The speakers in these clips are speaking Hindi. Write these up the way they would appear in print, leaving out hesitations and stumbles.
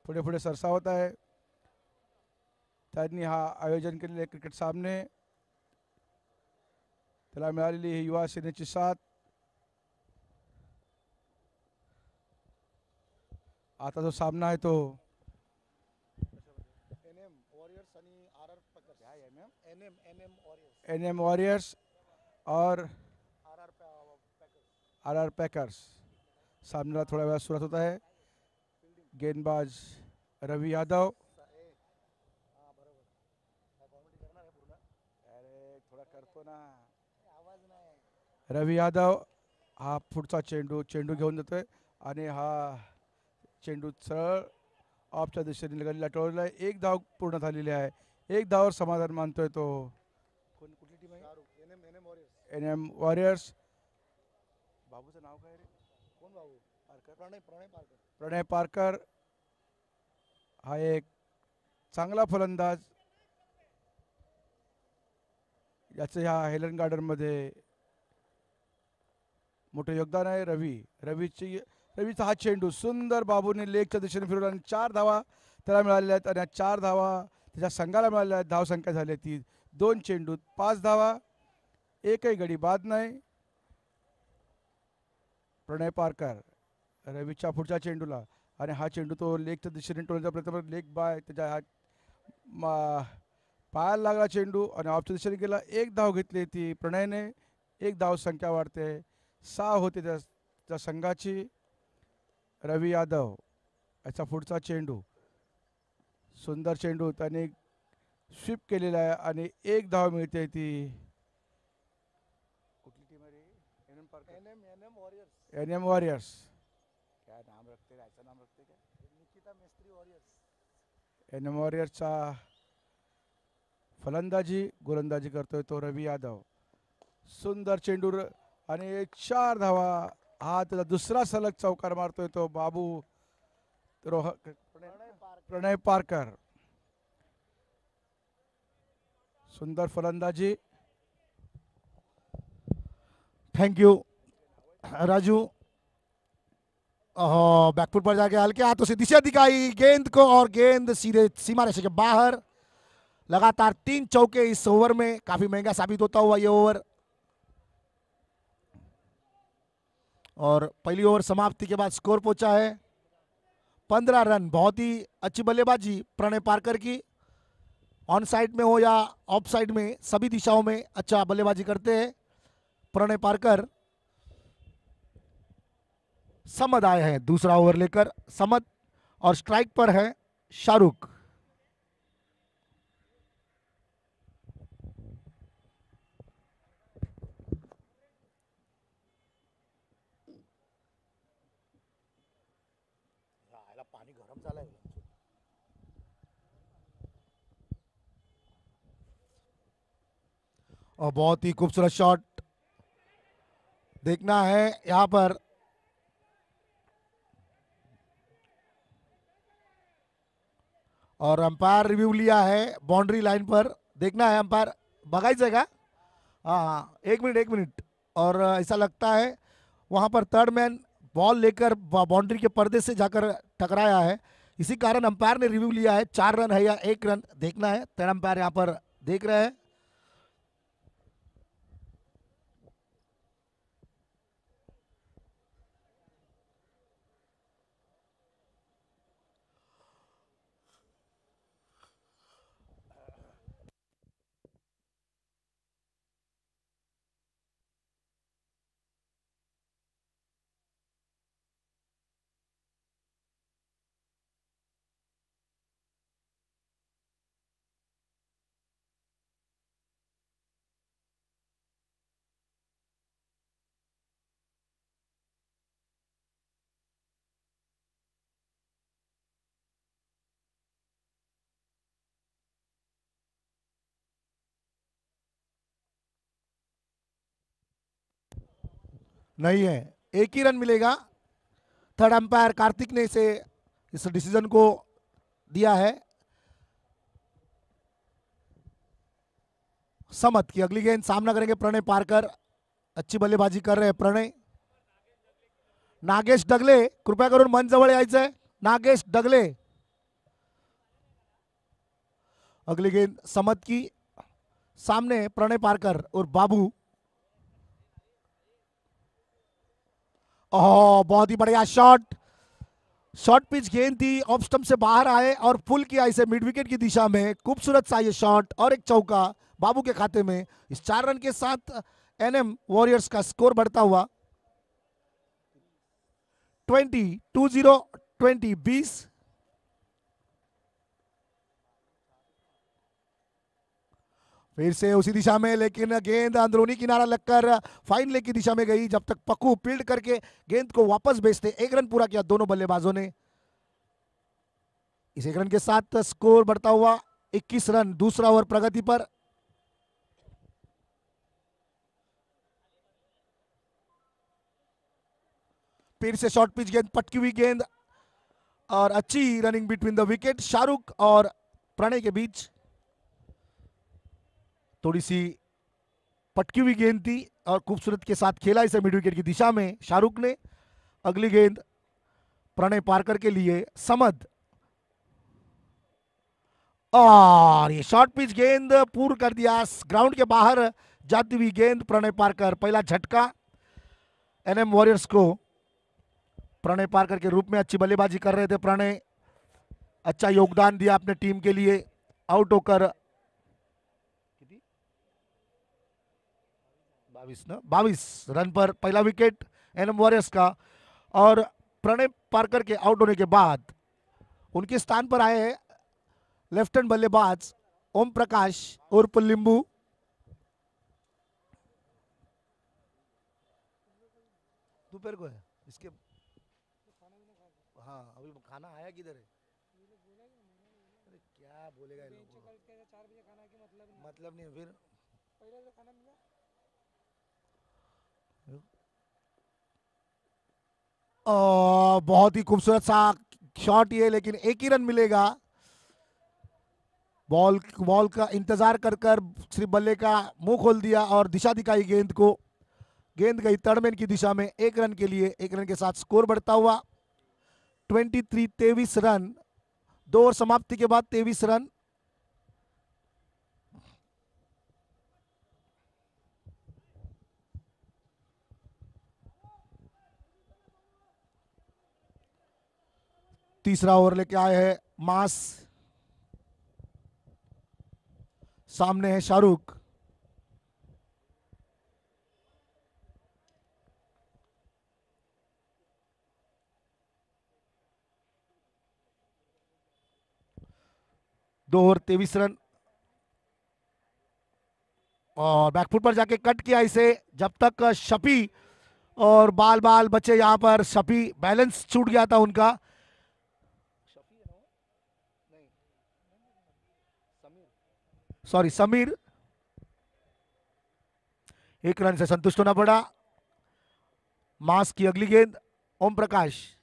पुढे पुढे सरसावत आहे. त्यांनी हा आयोजन केलेले क्रिकेट सामने, त्याला मिळालेली ही युवा सेनेची साथ. आता जो सामना आहे तो एनएम वॉरियर्स और आरआर पैकर्स सामना थोड़ा वेळा सुरुवात होत आहे. गेंदबाज रवि यादव, रवि यादव हा पुढचा चेंडू घेऊन जातोय आणि हा चेंडू सरळ ऑफच्या दिशेने गल्लीला टोळला आहे. एक धाव पूर्ण झालेली आहे. एक धावावर समाधान मानतोय तो. कुठली टीम आहे? NM warriors. बाबूचं नाव काय रे? कोण बाबू? प्रणय पारकर हा एक चांगला फलंदाज. याचं ह्या हेलन गार्डनमध्ये मोठं योगदान आहे. रवीचा हा चेंडू सुंदर बाबूने लेगच्या दिशेने फिरवला आणि 4 धावा त्याला मिळालेल्या आहेत. आणि 4 धावा त्याच्या संघाला मिळालेल्या आहेत. धावसंख्या झाली ती 2 चेंडूत 5 धावा, एकही गडी बाद नाही. प्रणय पारकर रवीच्या पुढच्या चेंडूला आणि हा चेंडू तो लेगच्या दिशेने टोलण्याचा प्रयत्न, लेग बाय त्याच्या पायाला लागला चेंडू आणि ऑफच्या दिशेने गेला. एक धाव घेतली ती प्रणयने. एक धाव संख्या वाढते, 6 होते त्या संघाची. रवि यादव याचा पुढचा चेंडू, सुंदर चेंडू त्याने स्वीप केलेला आहे आणि एक धाव मिळते ती. कुठली टीम आहे? NM warriors. क्या नाम रखते, ऐसा नाम रखते क्या? निकिता मिस्त्री वॉरियर्स. एनएम वॉरियर्सचा फलंदाजी गोलंदाजी करतोय तो रवि यादव. सुंदर चेंडू आणि 4 धावा. हा त्याचा दुसरा सलग चौकार मारतोय तो बाबू प्रणय पारकर. सुंदर फलंदाजी. Thank you Raju. बैकफुट पर जाके हल्के हाथों से दिशा दिखाई गेंद को और गेंद सीधे सीमा रेखा के बाहर. लगातार 3 चौके इस ओवर में. काफी महंगा साबित होता हुआ ये ओवर. और पहली ओवर समाप्ति के बाद स्कोर पहुंचा है 15 रन. बहुत ही अच्छी बल्लेबाजी प्रणय पारकर की. ऑन साइड में हो या ऑफ साइड में, सभी दिशाओं में अच्छा बल्लेबाजी करते हैं प्रणय पारकर. समद आए हैं दूसरा ओवर लेकर. समद और स्ट्राइक पर है शाहरुख. पानी गरम झालाय. और बहुत ही खूबसूरत शॉट देखना है यहां पर. और अंपायर रिव्यू लिया है बाउंड्री लाइन पर. देखना है अंपायर बघायचं का? हाँ, एक मिनट. और ऐसा लगता है वहां पर थर्ड मैन बॉल लेकर बाउंड्री के पर्दे से जाकर टकराया है. इसी कारण अंपायर ने रिव्यू लिया है 4 रन है या 1 रन देखना है. थर्ड अंपायर यहां पर देख रहे हैं. नहीं है, 1 ही रन मिलेगा. थर्ड अंपायर कार्तिक ने इस डिसीजन को दिया है. समत की अगली गेंद सामना करेंगे प्रणय पारकर. अच्छी बल्लेबाजी कर रहे हैं प्रणय. नागेश डगले कृपया करून मंच जवळ यायचंय. नागेश डगले। अगली गेंद समद की, सामने प्रणय पारकर और बाबू। ओह, बहुत ही बढ़िया शॉट। शॉर्ट पिच गेंद थी, ऑफ स्टंप से बाहर आए और पुल किया इसे मिड विकेट की दिशा में। खूबसूरत सा ये शॉट और एक चौका बाबू के खाते में। इस 4 रन के साथ एनएम वॉरियर्स का स्कोर बढ़ता हुआ 20 फिर से उसी दिशा में, लेकिन गेंद अंदरूनी किनारा लगकर फाइन लेग की दिशा में गई। जब तक पक्कू फील्ड करके गेंद को वापस भेजते, 1 रन पूरा किया दोनों बल्लेबाजों ने। इस 1 रन के साथ स्कोर बढ़ता हुआ 21 रन। दूसरा ओवर प्रगति पर। फिर से शॉर्ट पिच गेंद, पटकी हुई गेंद और अच्छी running between the wicket. Shahrukh और प्रणय के बीच थोड़ी सी पटकी हुई गेंद थी और खूबसूरत के साथ खेला इसे मिड विकेट की दिशा में शाहरुख ने। अगली गेंद प्रणय पारकर के लिए, समद। और ये शॉर्ट पिच गेंद पूर्ण कर दिया, ग्राउंड के बाहर जाती हुई गेंद। प्रणय पारकर, पहला झटका एनएम वॉरियर्स को। प्रणय पारकर के रूप में अच्छी बल्लेबाजी कर रहे थे प्रणय, अच्छा योगदान दिया अपने टीम के लिए। आउट होकर 22 रन पर पहला विकेट एनएम वॉरियर्स का। और प्रणय पारकर के आउट होने के बाद उनके स्थान पर आए हैं लेफ्ट हैंड बल्लेबाज ओम प्रकाश उर्फ लिंबू। दोपहर को है इसके। हाँ, अभी खाना आया किधर है? अरे क्या बोलेगा ये लोग, मतलब नहीं फिर। बहुत ही खूबसूरत सा शॉट ये, लेकिन 1 ही रन मिलेगा। बॉल का इंतजार कर कर सिर्फ बल्ले का मुंह खोल दिया और दिशा दिखाई गेंद को। गेंद गई थर्ड की दिशा में 1 रन के लिए। 1 रन के साथ स्कोर बढ़ता हुआ 23 रन। 2 ओवर समाप्ति के बाद 23 रन। तीसरा ओवर लेके आए हैं मास, सामने है शाहरुख। दो ओवर 23 रन और बैकफुट पर जाके कट किया इसे। जब तक शफी और बाल बाल बचे यहां पर, शफी बैलेंस छूट गया था उनका। सॉरी, समीर। 1 रन से संतुष्ट होना पड़ा। मास की अगली गेंद, ओम प्रकाश।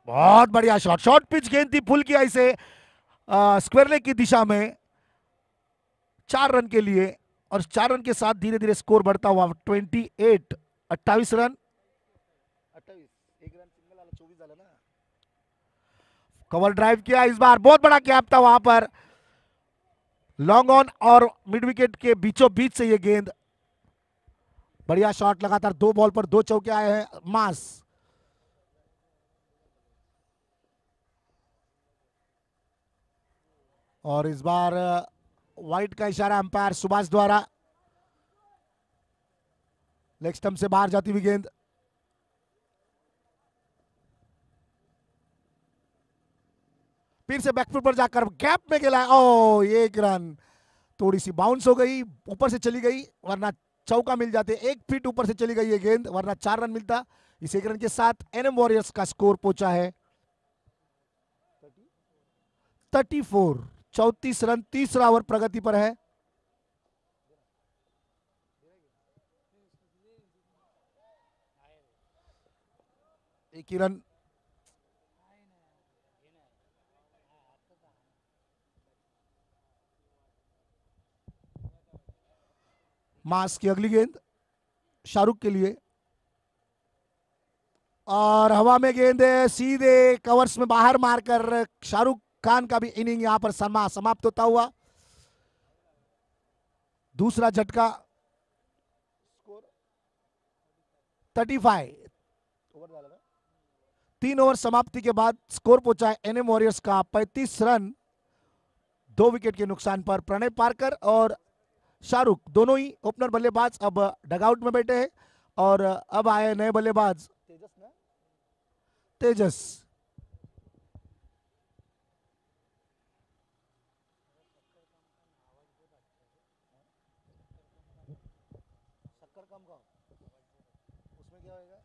बहुत बढ़िया शॉट, शॉर्ट पिच गेंद थी, पुल किया इसे स्क्वायर लेग की दिशा में 4 रन के लिए। और 4 रन के साथ धीरे धीरे स्कोर बढ़ता हुआ 28 रन। 24 ना। कवर ड्राइव किया इस बार, बहुत बड़ा गैप था वहां पर। लॉन्ग ऑन और मिड विकेट के बीचों बीच से ये गेंद। बढ़िया शॉट, लगातार 2 बॉल पर 2 चौके आए हैं मास। और इस बार वाइट का इशारा अंपायर सुभाष द्वारा। लेग स्टंप से बाहर जाती हुई गेंद। फिर से बैकफुट पर जाकर गैप में खेला। ओ, 1 रन। थोड़ी सी बाउंस हो गई, ऊपर से चली गई, वरना चौका मिल जाते। 1 फीट ऊपर से चली गई ये गेंद, वरना 4 रन मिलता। इस 1 रन के साथ एनएम वॉरियर्स का स्कोर पहुंचा है 34 रन। तीसरा ओवर प्रगति पर है। एक ही रन। मास की अगली गेंद शाहरुख के लिए। और हवा में गेंद सीधे कवर्स में बाहर मारकर शाहरुख खान का भी इनिंग यहां पर समाप्त होता हुआ। दूसरा झटका 35। 3 ओवर समाप्ति के बाद स्कोर पहुंचा है एनएम वॉरियर्स का 35 रन 2 विकेट के नुकसान पर। प्रणय पारकर और शाहरुख दोनों ही ओपनर बल्लेबाज अब डगआउट में बैठे हैं और अब आए नए बल्लेबाज तेजस। उसमें क्या होगा?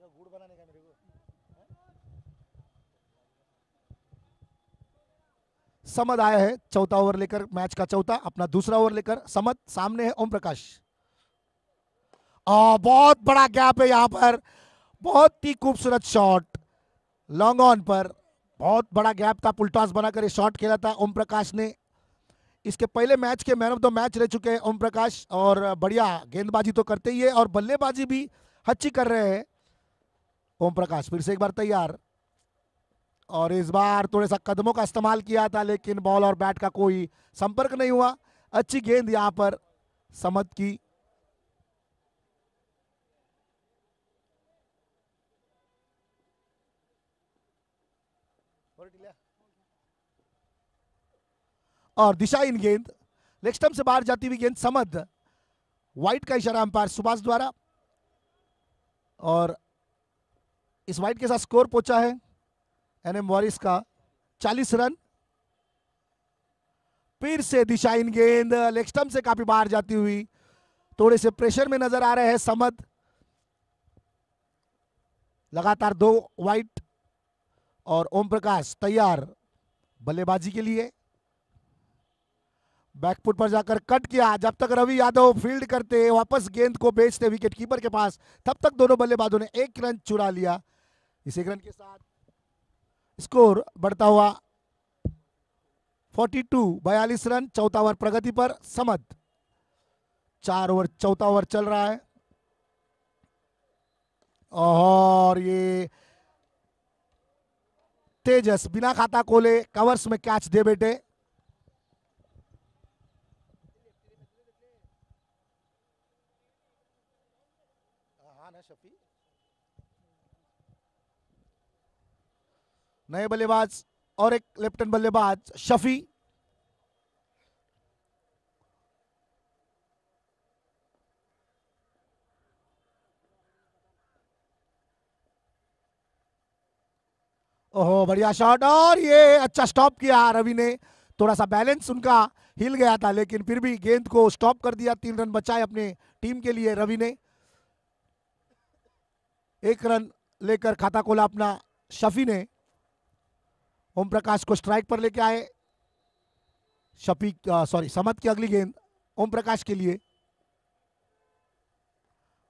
गुड़ बनाने का मेरे को। समद आया है चौथा ओवर लेकर, मैच का चौथा, अपना दूसरा ओवर लेकर। समद सामने है ओम प्रकाश। बहुत बड़ा गैप है यहां पर, बहुत ही खूबसूरत शॉट लॉन्ग ऑन पर, बहुत बड़ा गैप था, पुलटॉस बनाकर ये शॉट खेला था ओम प्रकाश ने। इसके पहले मैच के मैन ऑफ द मैच रह चुके हैं ओम प्रकाश और बढ़िया गेंदबाजी तो करते ही है और बल्लेबाजी भी अच्छी कर रहे हैं ओम प्रकाश। फिर से एक बार तैयार और इस बार थोड़े सा कदमों का इस्तेमाल किया था लेकिन बॉल और बैट का कोई संपर्क नहीं हुआ। अच्छी गेंद यहां पर समद की। और दिशा इन गेंद लेग स्टंप से बाहर जाती हुई गेंद समद। वाइट का इशारा अंपायर सुभाष द्वारा और इस वाइट के साथ स्कोर पहुंचा है एनएम वॉरियर्स का 40 रन। फिर से दिशा इन गेंद लेग स्टंप से काफी बाहर जाती हुई, थोड़े से प्रेशर में नजर आ रहे हैं समद। लगातार 2 वाइट और ओम प्रकाश तैयार बल्लेबाजी के लिए। बैकफुट पर जाकर कट किया, जब तक रवि यादव फील्ड करते वापस गेंद को बेचते विकेट कीपर के पास, तब तक दोनों बल्लेबाजों ने 1 रन चुरा लिया। इस 1 रन के साथ स्कोर बढ़ता हुआ 42 रन। चौथा ओवर प्रगति पर समद। 4 ओवर चौथा ओवर चल रहा है और ये तेजस बिना खाता खोले कवर्स में कैच दे बैठे। नए बल्लेबाज और एक लेफ्टिनेंट बल्लेबाज शफी। ओहो बढ़िया शॉट और ये अच्छा स्टॉप किया रवि ने। थोड़ा सा बैलेंस उनका हिल गया था लेकिन फिर भी गेंद को स्टॉप कर दिया। 3 रन बचाए अपने टीम के लिए रवि ने। 1 रन लेकर खाता खोला अपना शफी ने। ओम प्रकाश को स्ट्राइक पर लेके आए समद की अगली गेंद ओम प्रकाश के लिए।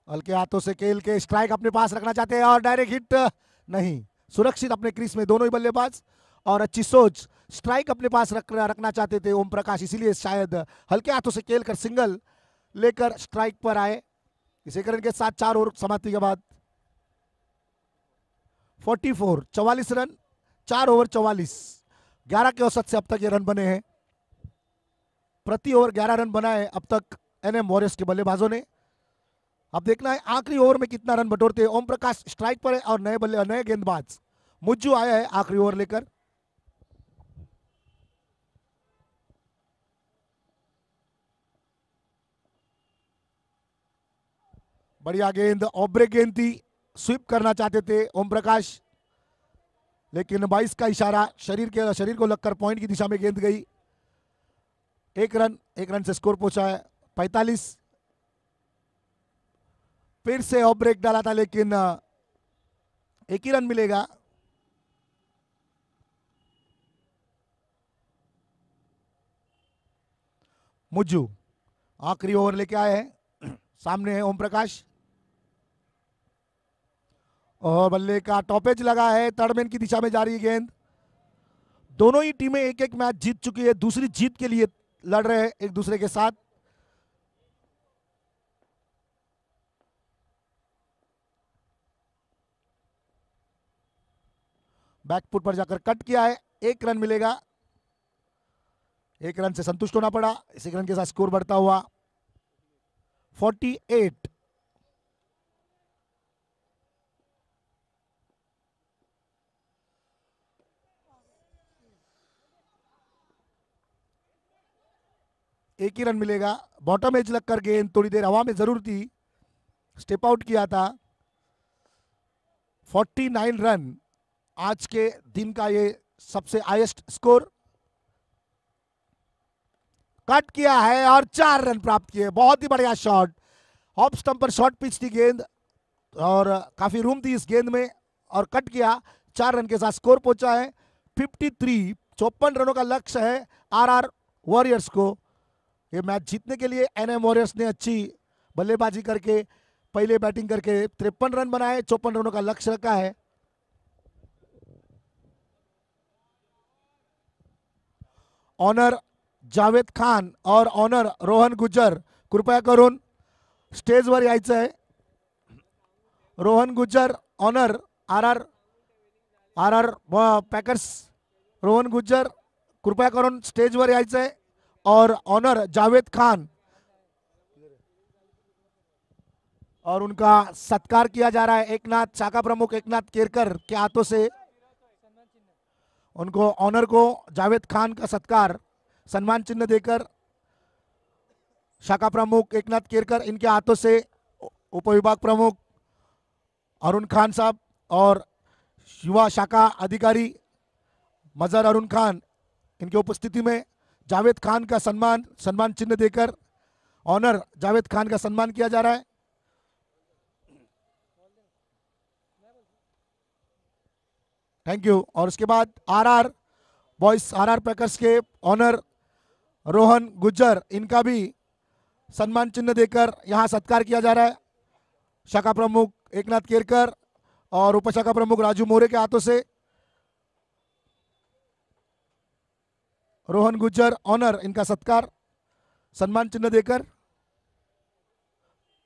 हल्के हाथों से खेल के स्ट्राइक अपने पास रखना चाहते हैं और डायरेक्ट हिट नहीं, सुरक्षित अपने क्रीज में दोनों ही बल्लेबाज और अच्छी सोच। स्ट्राइक अपने पास रखना चाहते थे ओम प्रकाश, इसीलिए शायद हल्के हाथों से खेल कर सिंगल लेकर स्ट्राइक पर आए। इस 1 रन के साथ 4 ओवर समाप्ति के बाद 44 रन 4 ओवर 44। 11 के औसत से अब तक ये रन बने हैं। प्रति ओवर 11 रन बनाए अब तक एनएम वॉरियर्स के बल्लेबाजों ने। अब देखना है आखिरी ओवर में कितना रन बटोरते हैं। ओम प्रकाश स्ट्राइक पर है और नए गेंदबाज मुज्जू आया है आखिरी ओवर लेकर। बढ़िया गेंद, ऑफ ब्रेक गेंद थी, स्वीप करना चाहते थे ओम प्रकाश लेकिन 22 का इशारा शरीर को लगकर पॉइंट की दिशा में गेंद गई। 1 रन से स्कोर पहुंचा है 45। फिर से ऑफ ब्रेक डाला था लेकिन 1 ही रन मिलेगा। मुज्जू आखिरी ओवर लेके आए हैं। सामने है ओम प्रकाश और बल्ले का टॉपेज लगा है, थर्ड मैन की दिशा में जा रही है गेंद। दोनों ही टीमें 1-1 मैच जीत चुकी है, दूसरी जीत के लिए लड़ रहे हैं एक दूसरे के साथ। बैकफुट पर जाकर कट किया है, 1 रन मिलेगा। 1 रन से संतुष्ट होना पड़ा। इस 1 रन के साथ स्कोर बढ़ता हुआ 48। एक ही रन मिलेगा। बॉटम एज लगकर गेंद थोड़ी देर हवा में जरूर थी, स्टेप आउट किया था। 49 रन आज के दिन का ये सबसे हाईएस्ट स्कोर। कट किया है और 4 रन प्राप्त किए। बहुत ही बढ़िया शॉट। ऑफ स्टंप पर शॉर्ट पिच थी गेंद और काफी रूम थी इस गेंद में और कट किया। 4 रन के साथ स्कोर पहुंचा है 53। 54 रनों का लक्ष्य है आरआर वॉरियर्स को। ये मैच जीतने के लिए एनएम वॉरियर्स ने अच्छी बल्लेबाजी करके पहले बैटिंग करके 53 रन बनाए। 54 रनों का लक्ष्य रखा है। ऑनर जावेद खान और ऑनर रोहन गुज्जर कृपया करून स्टेजवर यायचं आहे। Rohan Gujjar owner R packers Rohan Gujjar कृपया करून स्टेजवर यायचं आहे और ऑनर जावेद खान और उनका सत्कार किया जा रहा है। एकनाथ शाखा प्रमुख एकनाथ केरकर के हाथों से उनको ऑनर को जावेद खान का सत्कार सम्मान चिन्ह देकर शाखा प्रमुख एकनाथ केरकर इनके हाथों से उपविभाग प्रमुख अरुण खान साहब और युवा शाखा अधिकारी मजहर अरुण खान इनके उपस्थिति में जावेद खान का सम्मान चिन्ह देकर ऑनर जावेद खान का सम्मान किया जा रहा है। Thank you. और उसके बाद आरआर बॉयज आरआर पैकर्स के ऑनर रोहन गुज्जर इनका भी सम्मान चिन्ह देकर यहां सत्कार किया जा रहा है। शाखा प्रमुख एकनाथ केरकर और उपशाखा प्रमुख राजू मोरे के हाथों से रोहन गुज्जर ऑनर इनका सत्कार सम्मान चिन्ह देकर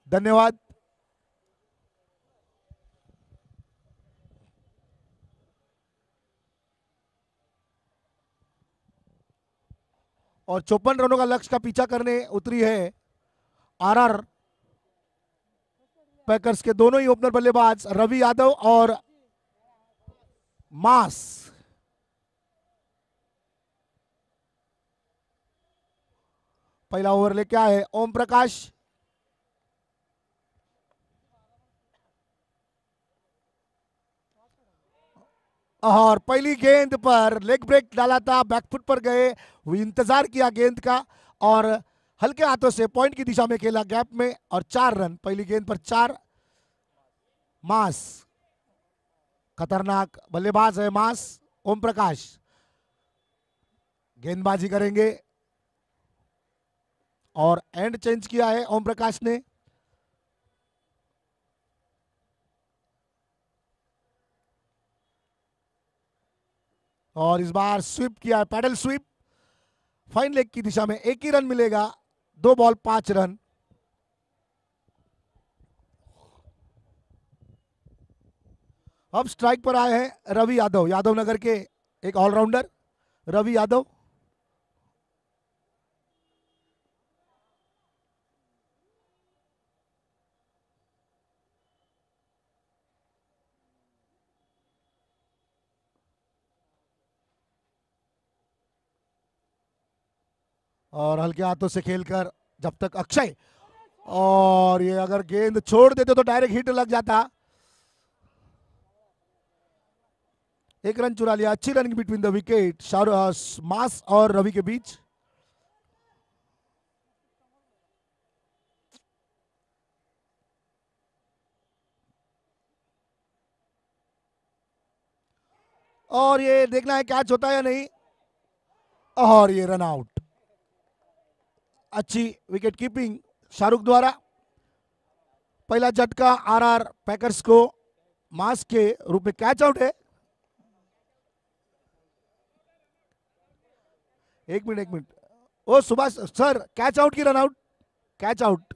धन्यवाद। और 54 रनों का लक्ष्य का पीछा करने उतरी है आरआर पैकर्स के दोनों ही ओपनर बल्लेबाज रवि यादव और मास। पहला ओवर लेके आए ओम प्रकाश। और पहली गेंद पर लेग ब्रेक डाला था, बैकफुट पर गए, वो इंतजार किया गेंद का और हल्के हाथों से पॉइंट की दिशा में खेला गैप में और 4 रन। पहली गेंद पर 4। मास खतरनाक बल्लेबाज है मास। ओम प्रकाश गेंदबाजी करेंगे और एंड चेंज किया है ओम प्रकाश ने। और इस बार स्वीप किया है, पैडल स्वीप फाइन लेग की दिशा में। 1 ही रन मिलेगा। 2 बॉल 5 रन। अब स्ट्राइक पर आए हैं रवि यादव, यादव नगर के एक ऑलराउंडर रवि यादव। और हल्के हाथों से खेलकर जब तक अक्षय, और ये अगर गेंद छोड़ देते तो डायरेक्ट हिट लग जाता। 1 रन चुरा लिया। अच्छी रनिंग बिटवीन द विकेट मास और रवि के बीच। और ये देखना है कैच होता है या नहीं। और ये रन आउट। अच्छी विकेट कीपिंग शाहरुख द्वारा। पहला झटका आरआर पैकर्स को मास के रूप में कैच आउट है। 1 मिनट। ओ सुभाष सर, कैच आउट की run out? Catch out.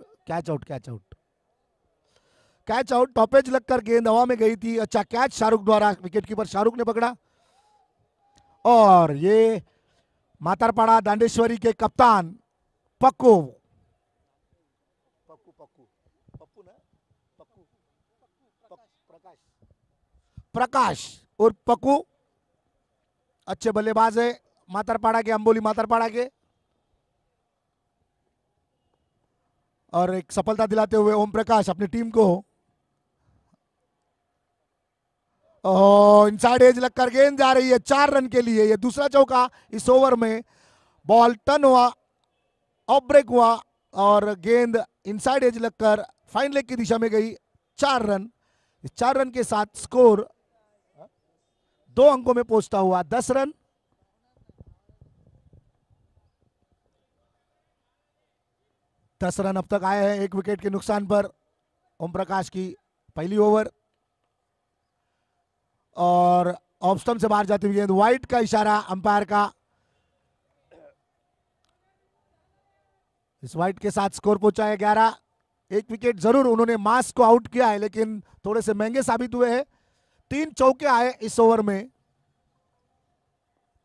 Topaz लगकर गेंद हवा में गई थी। अच्छा कैच शाहरुख द्वारा, विकेट कीपर शाहरुख ने पकड़ा। और ये मातारपाड़ा दांडेश्वरी के कप्तान पक्कू पप्पू पप्पू पप्पू ना पप्पू प्रकाश प्रकाश और पक्कू अच्छे बल्लेबाज है मातारपाड़ा के, अंबोली मातारपाड़ा के। और एक सफलता दिलाते हुए ओम प्रकाश अपनी टीम को। इनसाइड एज लगकर गेंद जा रही है 4 रन के लिए। ये दूसरा चौका इस ओवर में। बॉल टर्न हुआ, ऑफ ब्रेक हुआ और गेंद इनसाइड एज लगकर फाइन लेग की दिशा में गई। 4 रन। इस 4 रन के साथ स्कोर 2 अंकों में पहुंचता हुआ 10 रन। दस रन अब तक आए हैं 1 विकेट के नुकसान पर। ओम प्रकाश की पहली ओवर और ऑफ स्टंप से बाहर जाती हुई गेंद। वाइड का इशारा अंपायर का। इस वाइड के साथ स्कोर पहुंचा है 11। 1 विकेट जरूर उन्होंने मास को आउट किया है लेकिन थोड़े से महंगे साबित हुए हैं। 3 चौके आए इस ओवर में।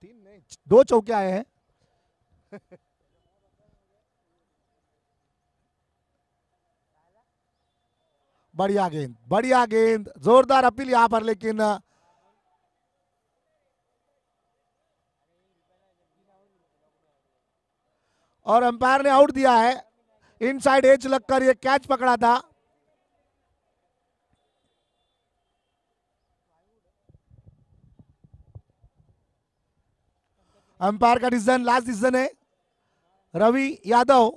3 नहीं 2 चौके आए हैं। बढ़िया गेंद जोरदार अपील यहां पर, लेकिन और अंपायर ने आउट दिया है। इनसाइड एज लगकर ये कैच पकड़ा था। अंपायर का डिसीजन लास्ट डिसीजन है रवि यादव।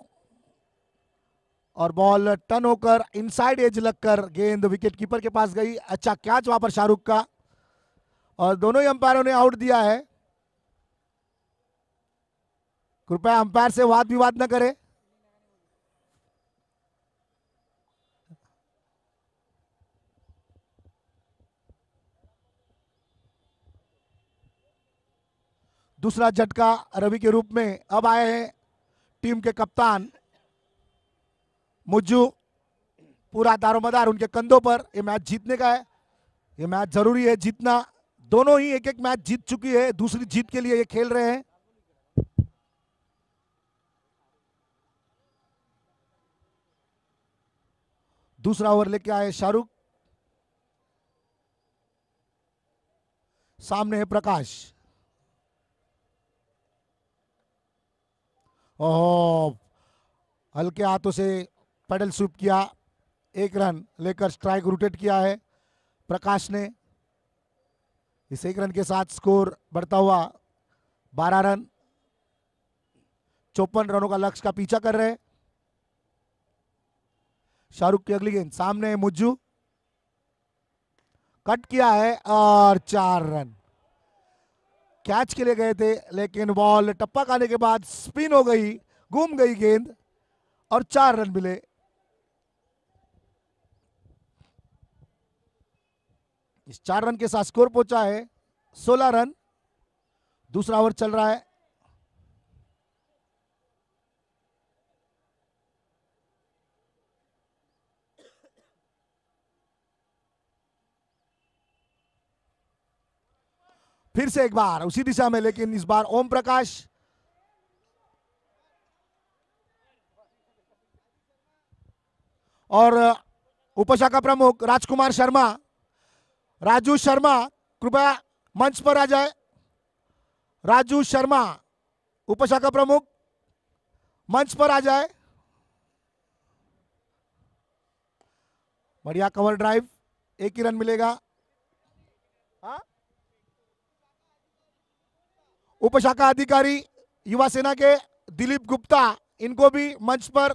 और बॉल टर्न होकर इनसाइड एज लगकर गेंद विकेट कीपर के पास गई। अच्छा कैच वहां पर शाहरुख का। और दोनों ही अंपायरों ने आउट दिया है। कृपया अंपायर से वाद विवाद न करें। दूसरा झटका रवि के रूप में अब आए हैं टीम के कप्तान मुज्जू। पूरा दारोमदार उनके कंधों पर। ये मैच जीतने का है। ये मैच जरूरी है जीतना। दोनों ही एक एक मैच जीत चुकी है। दूसरी जीत के लिए ये खेल रहे हैं। दूसरा ओवर लेके आए शाहरुख। सामने है प्रकाश। ओह हल्के हाथों से पैडल स्वीप किया। 1 रन लेकर स्ट्राइक रोटेट किया है प्रकाश ने। इस 1 रन के साथ स्कोर बढ़ता हुआ 12 रन। 54 रनों का लक्ष्य का पीछा कर रहे हैं। शाहरुख की अगली गेंद। सामने मुज्जू कट किया है और 4 रन। कैच के लिए गए थे लेकिन बॉल टप्पा खाने के बाद स्पिन हो गई, घूम गई गेंद और 4 रन मिले। इस 4 रन के साथ स्कोर पहुंचा है 16 रन। दूसरा ओवर चल रहा है। फिर से एक बार उसी दिशा में, लेकिन इस बार ओम प्रकाश। और उपशाखा प्रमुख राजकुमार शर्मा, राजू शर्मा कृपया मंच पर आ जाए। राजू शर्मा उपशाखा प्रमुख मंच पर आ जाए। बढ़िया कवर ड्राइव। 1 ही रन मिलेगा। हाँ? उपशाखा अधिकारी युवा सेना के दिलीप गुप्ता, इनको भी मंच पर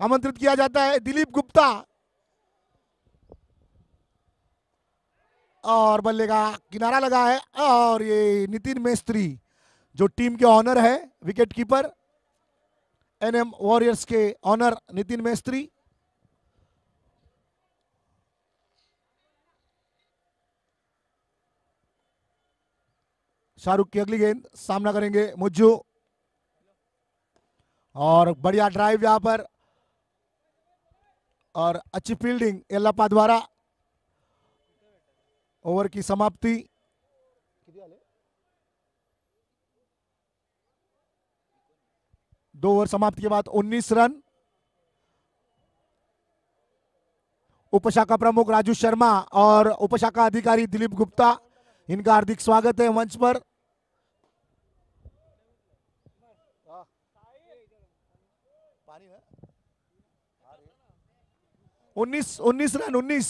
आमंत्रित किया जाता है। दिलीप गुप्ता। और बल्ले का किनारा लगा है। और ये नितिन मेस्त्री जो टीम के ऑनर है, विकेट कीपर एनएम वॉरियर्स के ऑनर नितिन मेस्त्री। शाहरुख की अगली गेंद। सामना करेंगे मुज्जू। और बढ़िया ड्राइव यहां पर और अच्छी फील्डिंग येल्लाप्पा द्वारा। ओवर की समाप्ति। 2 ओवर समाप्ति के बाद 19 रन। उपशाखा प्रमुख राजू शर्मा और उपशाखा अधिकारी दिलीप गुप्ता, इनका हार्दिक स्वागत है मंच पर। 19 रन 19।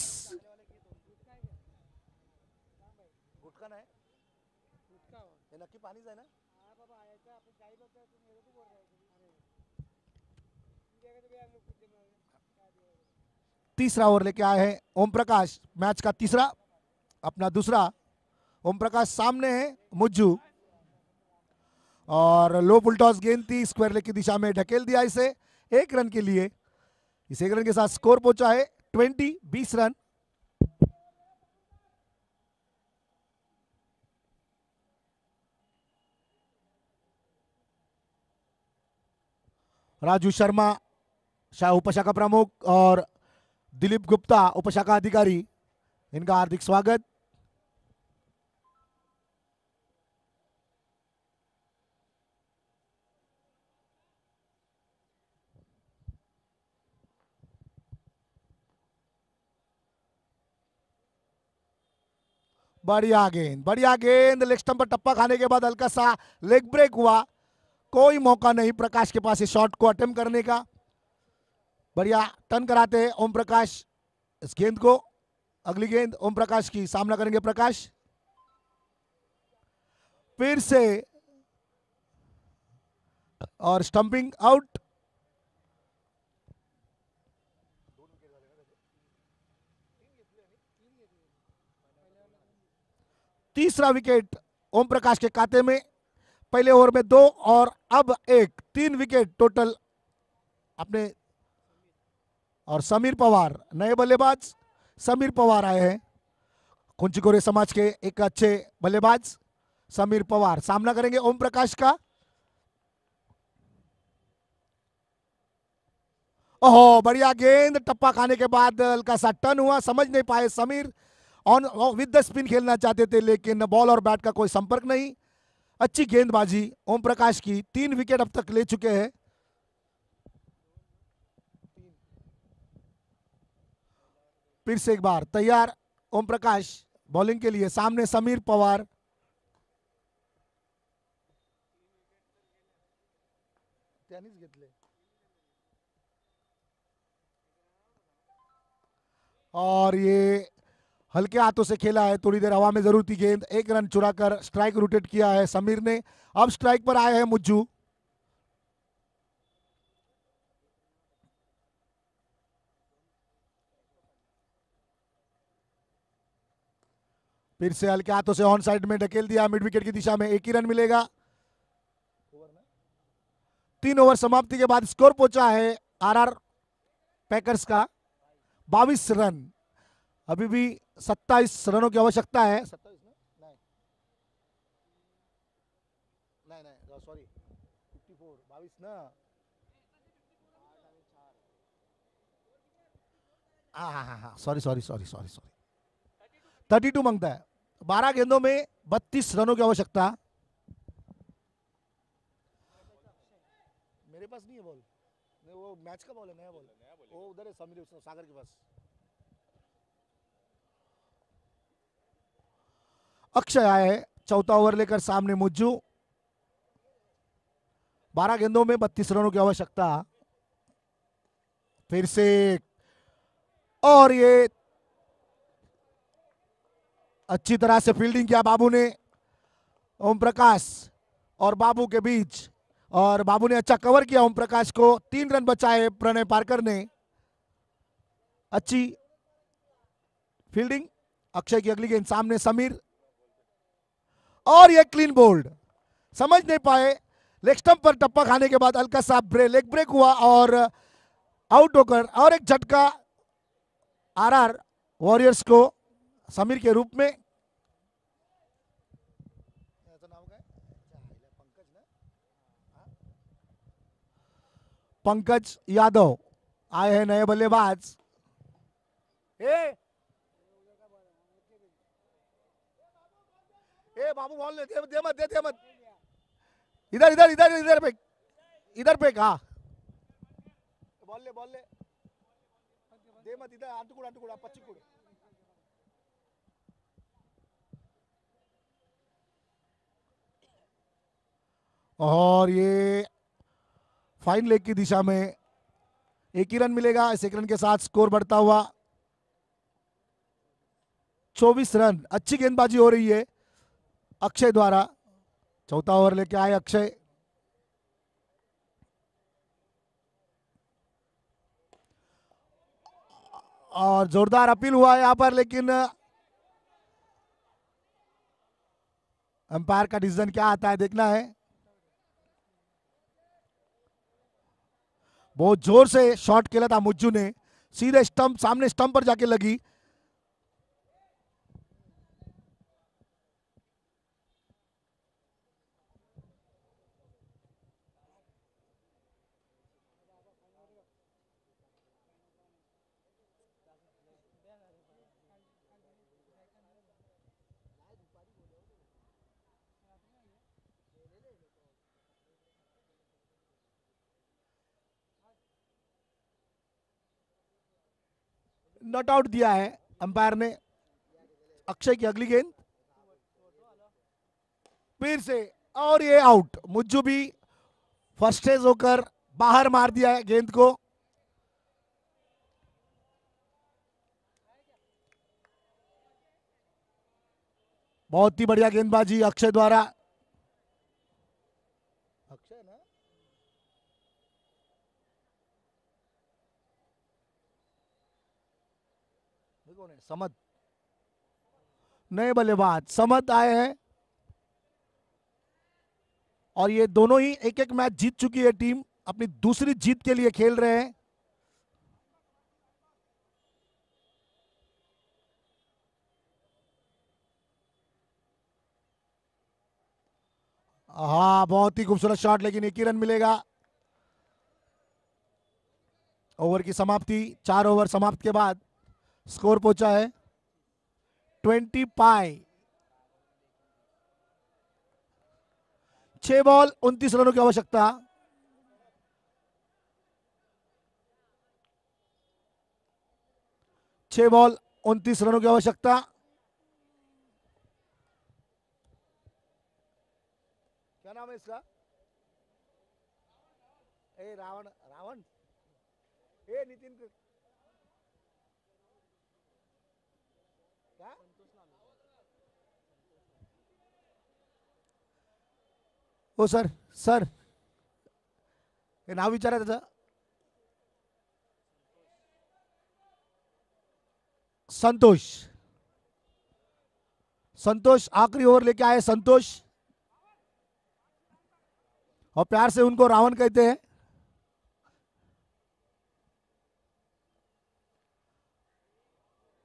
नक्की पाणीच आहे ना। तीसरा ओवर लेके आए हैं ओम प्रकाश, मैच का तीसरा, अपना दूसरा। ओम प्रकाश सामने है मुज्जू, और लो फुल टॉस गेंद थी, स्क्वायर लेग की दिशा में ढकेल दिया इसे 1 रन के लिए। इस 1 रन के साथ स्कोर पहुंचा है 20 रन। राजू शर्मा उपशाखा प्रमुख और दिलीप गुप्ता उपशाखा अधिकारी, इनका हार्दिक स्वागत। बढ़िया गेंद लेग स्टंप पर टप्पा खाने के बाद हल्का सा लेग ब्रेक हुआ। कोई मौका नहीं प्रकाश के पास इस शॉट को अटेम्प्ट करने का। बढ़िया टर्न कराते हैं ओम प्रकाश इस गेंद को। अगली गेंद ओम प्रकाश की, सामना करेंगे प्रकाश। फिर से और स्टंपिंग आउट। तीसरा विकेट ओम प्रकाश के खाते में। पहले ओवर में 2 और अब 1, 3 विकेट टोटल अपने। और समीर पवार नए बल्लेबाज, समीर पवार आए हैं, कुंचिकोरे समाज के एक अच्छे बल्लेबाज समीर पवार सामना करेंगे ओम प्रकाश का। ओहो, बढ़िया गेंद, टप्पा खाने के बाद हल्का सा टर्न हुआ, समझ नहीं पाए Sameer. On with the spin खेलना चाहते थे लेकिन बॉल और बैट का कोई संपर्क नहीं। अच्छी गेंदबाजी ओम प्रकाश की, 3 विकेट अब तक ले चुके हैं। फिर से एक बार तैयार ओम प्रकाश बॉलिंग के लिए, सामने समीर पवार। और ये हल्के हाथों से खेला है, थोड़ी देर हवा में जरूर थी गेंद। 1 रन चुराकर स्ट्राइक रोटेट किया है समीर ने। अब स्ट्राइक पर आए हैं मुज्जू। फिर से हल्के हाथों से ऑन साइड में ढकेल दिया, मिड विकेट की दिशा में। 1 ही रन मिलेगा। 3 ओवर समाप्ति के बाद स्कोर पहुंचा है आरआर पैकर्स का 22 रन। अभी भी 27 रनों की आवश्यकता है। 27 नहीं सॉरी 54 22 ना। हाँ सॉरी 32 मांगता है। 12 गेंदों में 32 रनों की आवश्यकता। मेरे पास नहीं है बॉल, वो मैच का बॉल है, नया बॉल। वो उधर है समीर सागर के पास। अक्षय आए हैं चौथा ओवर लेकर, सामने मुज्जू। 12 गेंदों में 32 रनों की आवश्यकता। फिर से, और ये अच्छी तरह से फील्डिंग किया बाबू ने। ओम प्रकाश और बाबू के बीच, और बाबू ने अच्छा कवर किया ओम प्रकाश को। 3 रन बचाए प्रणय पारकर ने। अच्छी फील्डिंग। अक्षय की अगली गेंद, सामने समीर, और ये क्लीन बोल्ड। समझ नहीं पाए, लेग स्टंप पर टप्पा खाने के बाद हल्का सा लेग ब्रेक हुआ और आउट होकर, और एक झटका आरआर वॉरियर्स को समीर के रूप में। पंकज यादव आए हैं नए बल्लेबाज। बाबू बॉल दे मत। इधर पे इधर पे कहा बॉल ले दे मत इधर अंटुकुड़ा पच्चिकुड़ और ये फाइन लेग की दिशा में एक ही रन मिलेगा। इस एक रन के साथ स्कोर बढ़ता हुआ 24 रन। अच्छी गेंदबाजी हो रही है अक्षय द्वारा। चौथा ओवर लेके आए अक्षय। और जोरदार अपील हुआ है यहां पर, लेकिन अंपायर का डिसीजन क्या आता है देखना है। बहुत जोर से शॉट खेला था मुज्जू ने, सीधे स्टंप, सामने स्टंप पर जाके लगी। नॉट आउट दिया है अंपायर ने। अक्षय की अगली गेंद फिर से, और ये आउट। मुज्जू भी फर्स्टेज होकर बाहर मार दिया है गेंद को। बहुत ही बढ़िया गेंदबाजी अक्षय द्वारा। अक्षय ना, देखो ने समद, नए बल्लेबाज समद आए हैं। और ये दोनों ही एक एक मैच जीत चुकी है टीम, अपनी दूसरी जीत के लिए खेल रहे हैं। हाँ, बहुत ही खूबसूरत शॉट, लेकिन एक ही रन मिलेगा। ओवर की समाप्ति, 4 ओवर समाप्त के बाद स्कोर पहुंचा है 20 पाई। 6 बॉल 29 रनों की आवश्यकता। छह बॉल 29 रनों की आवश्यकता। क्या नाम है इसका? ए रावण, रावण, ए नितिन क्या? ओ सर, सर हे नाव विचारा त्याचं. संतोष. संतोष आखिरी ओवर लेके आए संतोष, और प्यार से उनको रावण कहते हैं.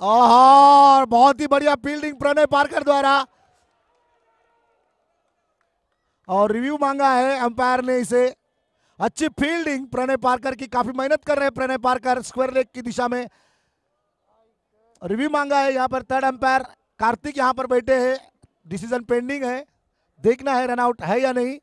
और बहुत ही बढ़िया फील्डिंग प्रणय पारकर द्वारा, और रिव्यू मांगा है अंपायर ने इसे. अच्छी फील्डिंग प्रणय पारकर की, काफी मेहनत कर रहे हैं प्रणय पारकर स्क्वायर लेग की दिशा में. रिव्यू मांगा है यहाँ पर थर्ड अंपायर कार्तिक यहाँ पर बैठे हैं. डिसीजन पेंडिंग है, देखना है रनआउट है या नहीं.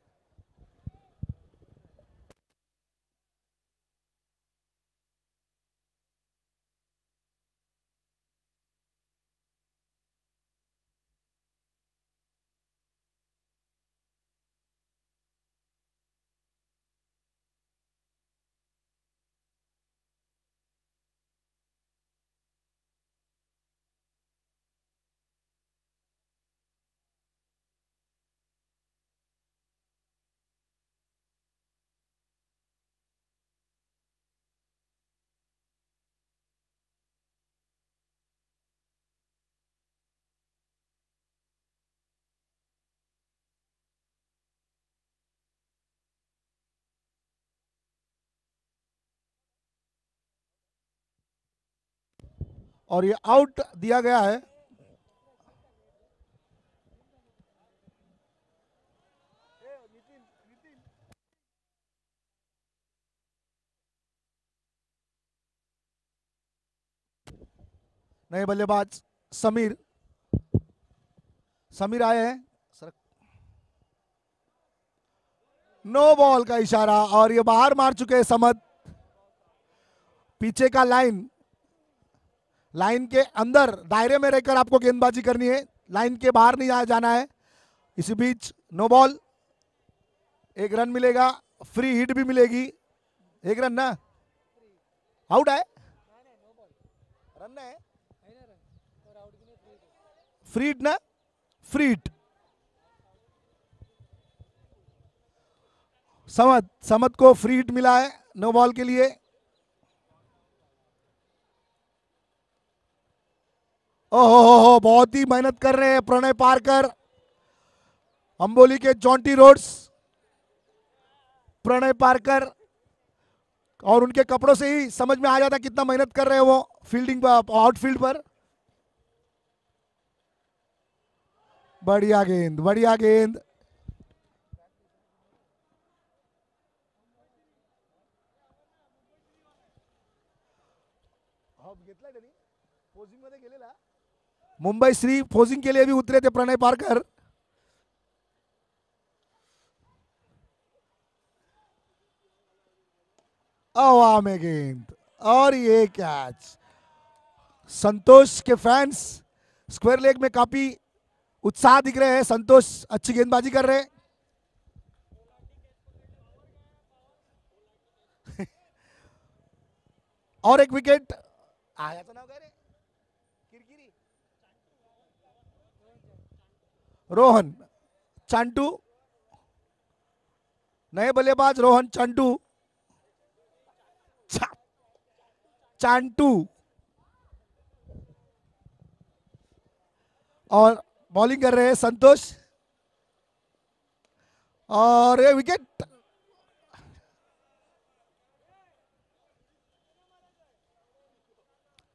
और ये आउट दिया गया है. नए बल्लेबाज समीर, समीर आए हैं. सर नो बॉल का इशारा और ये बाहर मार चुके हैं समद। पीछे का लाइन, लाइन के अंदर दायरे में रहकर आपको गेंदबाजी करनी है, लाइन के बाहर नहीं जाना है। इसी बीच नो बॉल, एक रन मिलेगा, फ्री हिट भी मिलेगी, एक रन ना, आउट है, रन है, फ्री हिट ना, फ्री हिट। समद को फ्री हिट मिला है नो बॉल के लिए। ओहो, बहुत ही मेहनत कर रहे हैं प्रणय पारकर, अंबोली के जॉन्टी रोड्स प्रणय पारकर, और उनके कपड़ों से ही समझ में आ जाता कितना मेहनत कर रहे हैं वो फील्डिंग पर, आउटफील्ड पर। बढ़िया गेंद, बढ़िया गेंद। मुंबई श्री पोजिंग के लिए भी उतरे थे प्रणय पारकर। हवा में गेंद और ये कैच। संतोष के फैंस स्क्वायर लेग में काफी उत्साह दिख रहे हैं। संतोष अच्छी गेंदबाजी कर रहे हैं। और एक विकेट आया तो ना रे, किरकिरी रोहन चांटू, नए बल्लेबाज रोहन चांटू, चांटू, और बॉलिंग कर रहे हैं संतोष, और ये विकेट।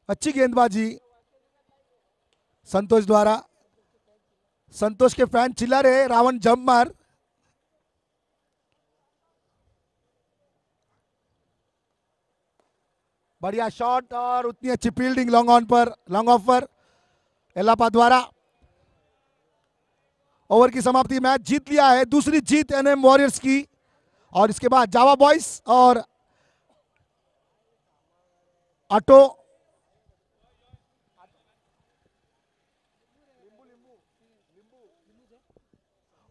अच्छी गेंदबाजी संतोष द्वारा। संतोष के फैन चिल्ला रहे रावण जंप मार। बढ़िया शॉट और उतनी अच्छी फील्डिंग लॉन्ग ऑन पर, लॉन्ग ऑफ पर एलापा द्वारा। ओवर की समाप्ति, मैच जीत लिया है, दूसरी जीत एनएम वॉरियर्स की। और इसके बाद जावा बॉयज और ऑटो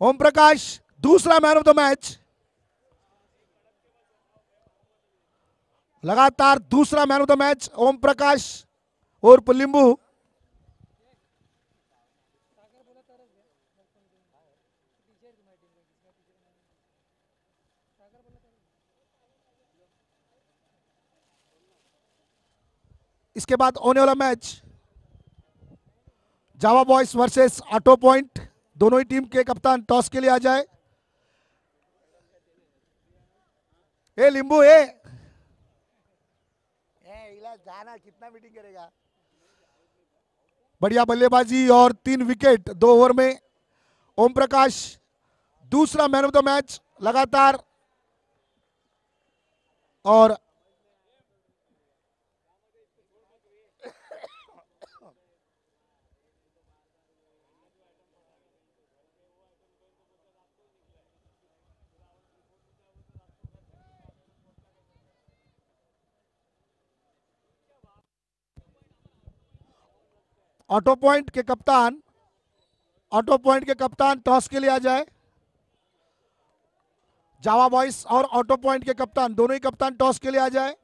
ओम प्रकाश दूसरा मैन ऑफ द मैच, लगातार दूसरा man of the match Om Prakash और लिंबू। इसके बाद होने वाला मैच जावा बॉयज वर्सेस ऑटो पॉइंट। दोनों ही टीम के कप्तान टॉस के लिए आ जाए। ए लिंबू जाना, कितना मीटिंग करेगा। बढ़िया बल्लेबाजी और 3 विकेट 2 ओवर में। ओम प्रकाश दूसरा मैन ऑफ द मैच लगातार। और ऑटो पॉइंट के कप्तान टॉस के लिए आ जाए। जावा बॉयज और ऑटो पॉइंट के कप्तान, दोनों ही कप्तान टॉस के लिए आ जाए।